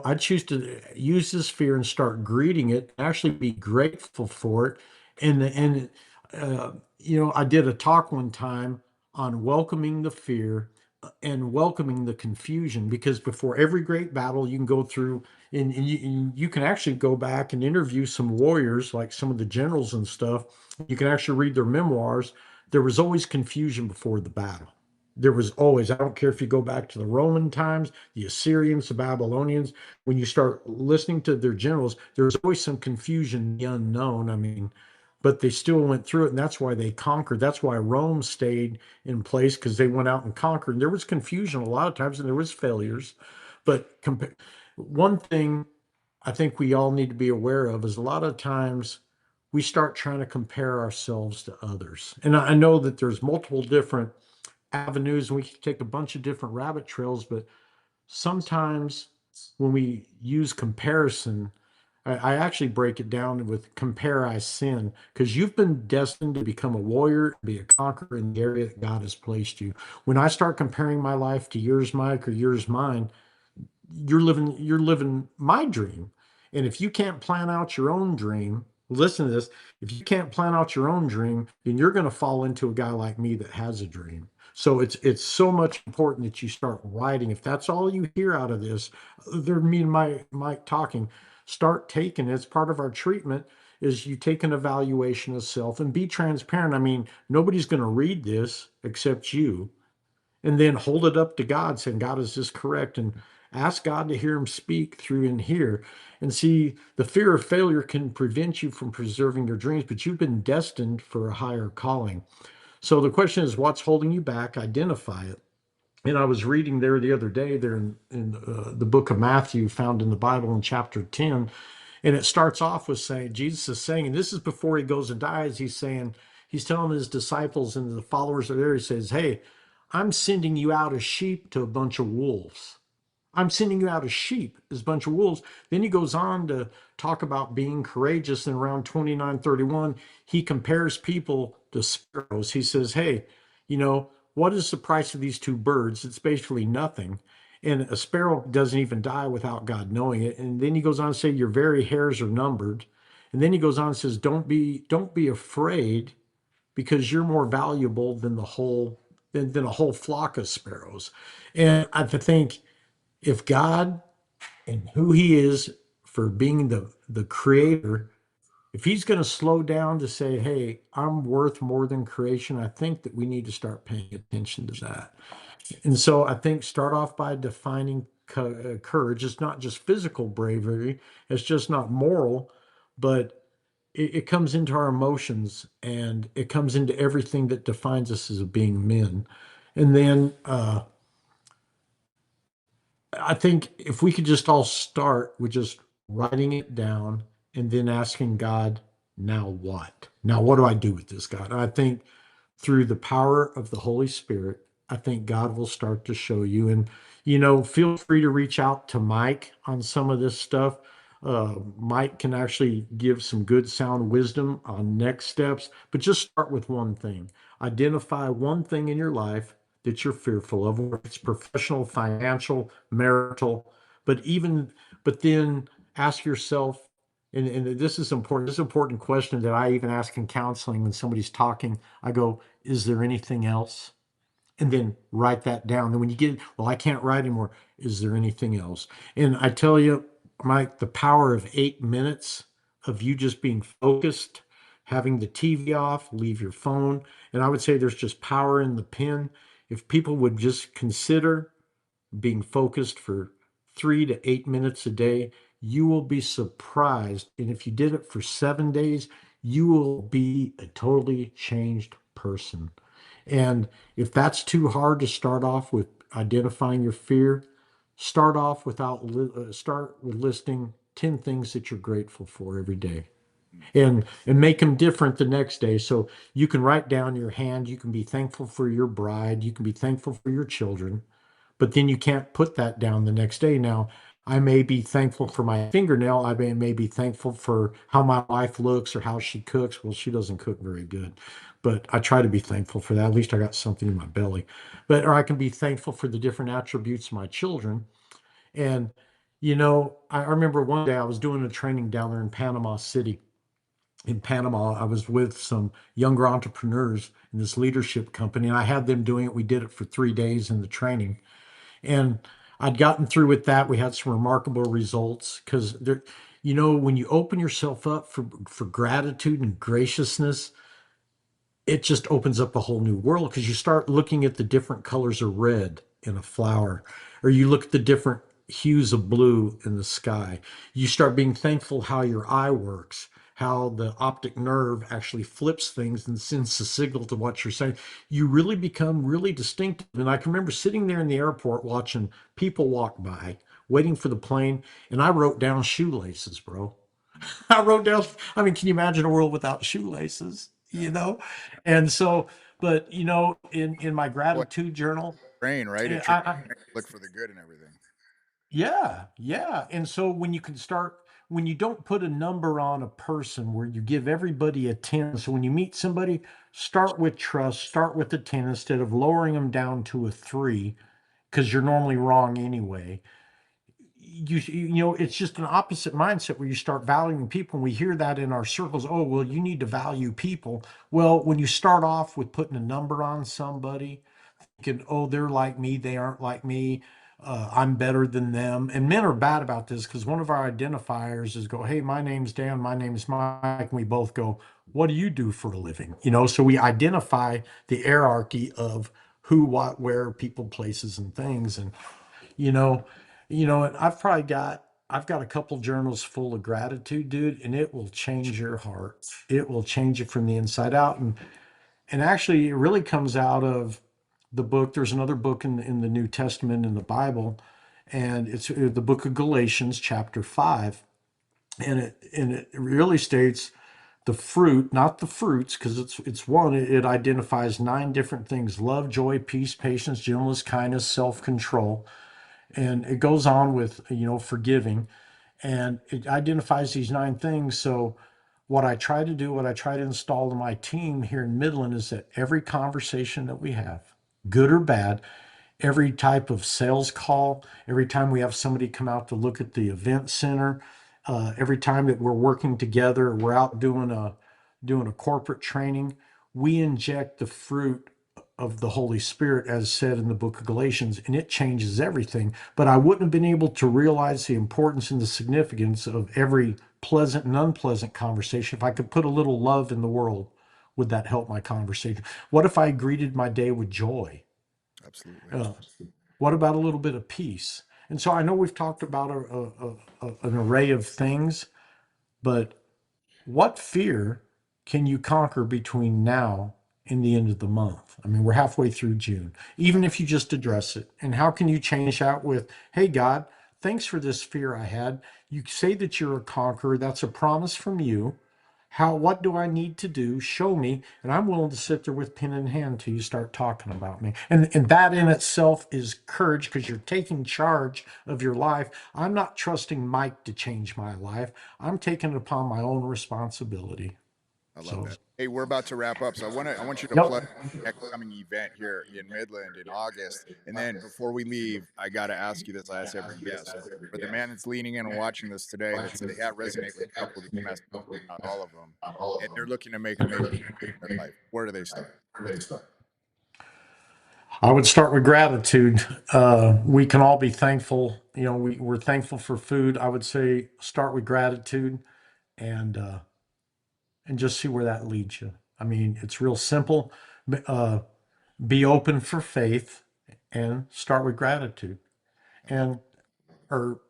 [SPEAKER 2] I choose to use this fear and start greeting it, actually be grateful for it. I did a talk one time on welcoming the fear and welcoming the confusion, because before every great battle, you can go through and you can actually go back and interview some warriors, like some of the generals and stuff. You can actually read their memoirs. There was always confusion before the battle. There was always, I don't care if you go back to the Roman times, the Assyrians, the Babylonians, when you start listening to their generals, there's always some confusion, the unknown. I mean, but they still went through it, and that's why they conquered. That's why Rome stayed in place, because they went out and conquered. And there was confusion a lot of times, and there was failures. But one thing I think we all need to be aware of is a lot of times we start trying to compare ourselves to others. And I know that there's multiple different avenues, and we can take a bunch of different rabbit trails, but sometimes when we use comparison, I actually break it down with compare I sin, because you've been destined to become a warrior, be a conqueror in the area that God has placed you. When I start comparing my life to yours, Mike, or yours, mine, you're living my dream. And if you can't plan out your own dream, listen to this, if you can't plan out your own dream, then you're going to fall into a guy like me that has a dream. So it's so much important that you start writing. If that's all you hear out of this, there me and my Mike talking, start taking it. It's part of our treatment, is you take an evaluation of self and be transparent. I mean, nobody's going to read this except you, and then hold it up to God, saying, God, is this correct? And ask God to hear him speak through in here. And see, the fear of failure can prevent you from preserving your dreams, but you've been destined for a higher calling. So the question is, what's holding you back? Identify it. And I was reading there the other day, there in the book of Matthew, found in the Bible in chapter 10. And it starts off with saying, Jesus is saying, and this is before he goes and dies, he's saying, he's telling his disciples and the followers are there, he says, hey, I'm sending you out as sheep to a bunch of wolves. I'm sending you out as sheep, as a bunch of wolves. Then he goes on to talk about being courageous. And around 29:31, he compares people to sparrows. He says, hey, what is the price of these two birds? It's basically nothing. And a sparrow doesn't even die without God knowing it. And then he goes on to say, your very hairs are numbered. And then he goes on and says, don't be afraid, because you're more valuable than than a whole flock of sparrows. And I think if God and who he is for being the creator, if he's going to slow down to say, hey, I'm worth more than creation, I think that we need to start paying attention to that. And so I think start off by defining courage. It's not just physical bravery, it's just not moral, but it comes into our emotions, and it comes into everything that defines us as being men. And then I think if we could just all start with just writing it down and then asking God, now what? Now, what do I do with this, God? And I think through the power of the Holy Spirit, I think God will start to show you. And, feel free to reach out to Mike on some of this stuff. Mike can actually give some good sound wisdom on next steps, but just start with one thing. Identify one thing in your life that you're fearful of, whether it's professional, financial, marital, but then ask yourself, and this is important. This is an important question that I even ask in counseling when somebody's talking. I go, is there anything else? And then write that down. Then when you get, well, I can't write anymore. Is there anything else? And I tell you, Mike, the power of 8 minutes of you just being focused, having the TV off, leave your phone. And I would say there's just power in the pen. If people would just consider being focused for 3 to 8 minutes a day, you will be surprised. And if you did it for 7 days, you will be a totally changed person. And if that's too hard to start off with identifying your fear, start with listing 10 things that you're grateful for every day,
[SPEAKER 1] Mm.
[SPEAKER 2] and make them different the next day. So you can write down your hand, you can be thankful for your bride, you can be thankful for your children, but then you can't put that down the next day. Now, I may be thankful for my fingernail. I may be thankful for how my wife looks or how she cooks. Well, she doesn't cook very good, but I try to be thankful for that. At least I got something in my belly. But or I can be thankful for the different attributes of my children. And I remember one day I was doing a training down there in Panama City. In Panama, I was with some younger entrepreneurs in this leadership company, and I had them doing it. We did it for 3 days in the training, and I'd gotten through with that. We had some remarkable results because there, when you open yourself up for gratitude and graciousness, it just opens up a whole new world because you start looking at the different colors of red in a flower, or you look at the different hues of blue in the sky. You start being thankful how your eye works, how the optic nerve actually flips things and sends a signal to what you're saying. You really become really distinctive. And I can remember sitting there in the airport watching people walk by, waiting for the plane, and I wrote down shoelaces, bro. I wrote down, I mean, can you imagine a world without shoelaces?
[SPEAKER 1] Yeah.
[SPEAKER 2] And so, but in my
[SPEAKER 1] What
[SPEAKER 2] gratitude journal,
[SPEAKER 1] brain, right? It
[SPEAKER 2] eh,
[SPEAKER 1] trains
[SPEAKER 2] I, I
[SPEAKER 1] your brain to look for the good and everything.
[SPEAKER 2] yeah, yeah. And so when you don't put a number on a person where you give everybody a 10, so when you meet somebody, start with trust, start with a 10 instead of lowering them down to a 3, because you're normally wrong anyway. It's just an opposite mindset where you start valuing people, and we hear that in our circles. Oh, well, you need to value people. Well, when you start off with putting a number on somebody, thinking, oh, they're like me, they aren't like me, I'm better than them. And men are bad about this because one of our identifiers is go, hey, my name's Dan, my name's Mike, and we both go, what do you do for a living? So we identify the hierarchy of who, what, where, people, places, and things. And you know, and I've got a couple journals full of gratitude, dude, and it will change your heart. It will change it from the inside out. And actually it really comes out of the book. There's another book in the New Testament in the Bible, and it's the book of Galatians, chapter 5. And it really states the fruit, not the fruits, because it's one, it identifies 9 different things: love, joy, peace, patience, gentleness, kindness, self-control. And it goes on with forgiving, and it identifies these 9 things. So what I try to install in my team here in Midland is that every conversation that we have, good or bad, every type of sales call, every time we have somebody come out to look at the event center, every time that we're working together, we're out doing a corporate training, we inject the fruit of the Holy Spirit, as said in the book of Galatians, and it changes everything. But I wouldn't have been able to realize the importance and the significance of every pleasant and unpleasant conversation if I could put a little love in the world. Would that help my conversation? What if I greeted my day with joy?
[SPEAKER 1] Absolutely.
[SPEAKER 2] Uh, what about a little bit of peace? And so I know we've talked about an array of things, but what fear can you conquer between now and the end of the month? I mean, we're halfway through June, even if you just address it. And how can you change that with, hey, God, thanks for this fear I had. You say that you're a conqueror. That's a promise from you. What do I need to do? Show me. And I'm willing to sit there with pen in hand till you start talking about me. And that in itself is courage because you're taking charge of your life. I'm not trusting Mike to change my life. I'm taking it upon my own responsibility.
[SPEAKER 1] I love
[SPEAKER 2] So,
[SPEAKER 1] that. Hey, we're about to wrap up, so I want you to
[SPEAKER 2] yep.
[SPEAKER 1] plug the next coming event here in Midland in August. And then before we leave, I got to ask you this. I ask every guest. For the man that's leaning in and watching this today, let's say they have resonate with a couple of these messages, not all of them, and they're looking to make a major change in their life. Where do they start?
[SPEAKER 2] I would start with gratitude. We can all be thankful. We're thankful for food. I would say start with gratitude, and uh, and just see where that leads you. I mean, it's real simple. Uh, be open for faith and start with gratitude,
[SPEAKER 1] I love it.
[SPEAKER 2] and or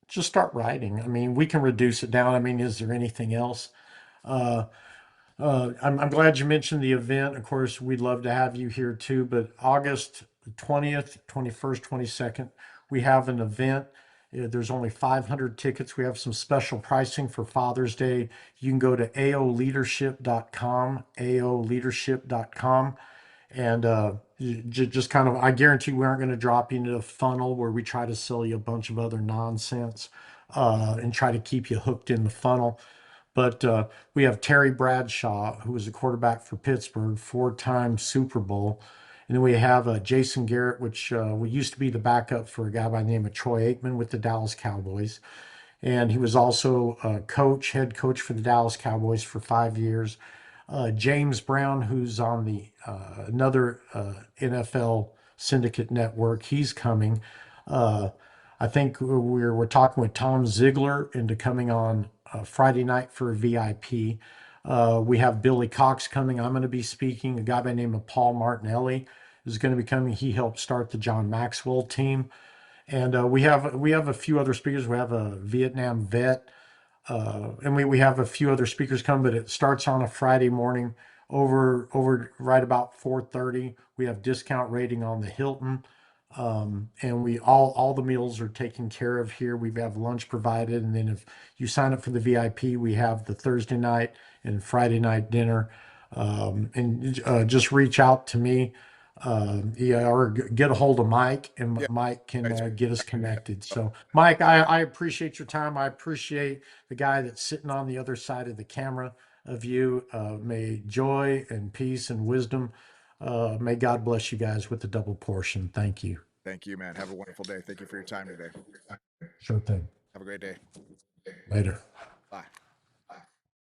[SPEAKER 2] just start writing. I mean, we can reduce it down. I mean, is there anything else? Uh, I'm glad you mentioned the event. Of course, we'd love to have you here too, but August 20th, 21st, 22nd, we have an event. There's only 500 tickets. We have some special pricing for Father's Day. You can go to aoleadership.com, aoleadership.com, and just kind of, I guarantee we aren't going to drop you into a funnel where we try to sell you a bunch of other nonsense and try to keep you hooked in the funnel. But we have Terry Bradshaw, who was a quarterback for Pittsburgh, four-time Super Bowl. And then we have Jason Garrett, which we used to be the backup for a guy by the name of Troy Aikman with the Dallas Cowboys. And he was also a coach, head coach for the Dallas Cowboys for 5 years. James Brown, who's on the another NFL syndicate network, he's coming. Uh, I think we're talking with Tom Ziegler into coming on Friday night for a VIP. We have Billy Cox coming. I'm going to be speaking. A guy by the name of Paul Martinelli is going to be coming. He helped start the John Maxwell team. And we have a few other speakers. We have a Vietnam vet, and we have a few other speakers come, but it starts on a Friday morning over right about 4:30. We have discount rating on the Hilton. And we all the meals are taken care of here. We have lunch provided, and then if you sign up for the VIP, we have the Thursday night and Friday night dinner. And just reach out to me, yeah, or get a hold of Mike, and
[SPEAKER 1] Yeah,
[SPEAKER 2] Mike can
[SPEAKER 1] guys.
[SPEAKER 2] get us connected. So, Mike, I appreciate your time. I appreciate the guy that's sitting on the other side of the camera of you. May joy and peace and wisdom. May God bless you guys with the double portion. Thank you.
[SPEAKER 1] Thank you, man. Have a wonderful day. Thank you for your time today.
[SPEAKER 2] Sure thing.
[SPEAKER 1] Have a great day.
[SPEAKER 2] Later.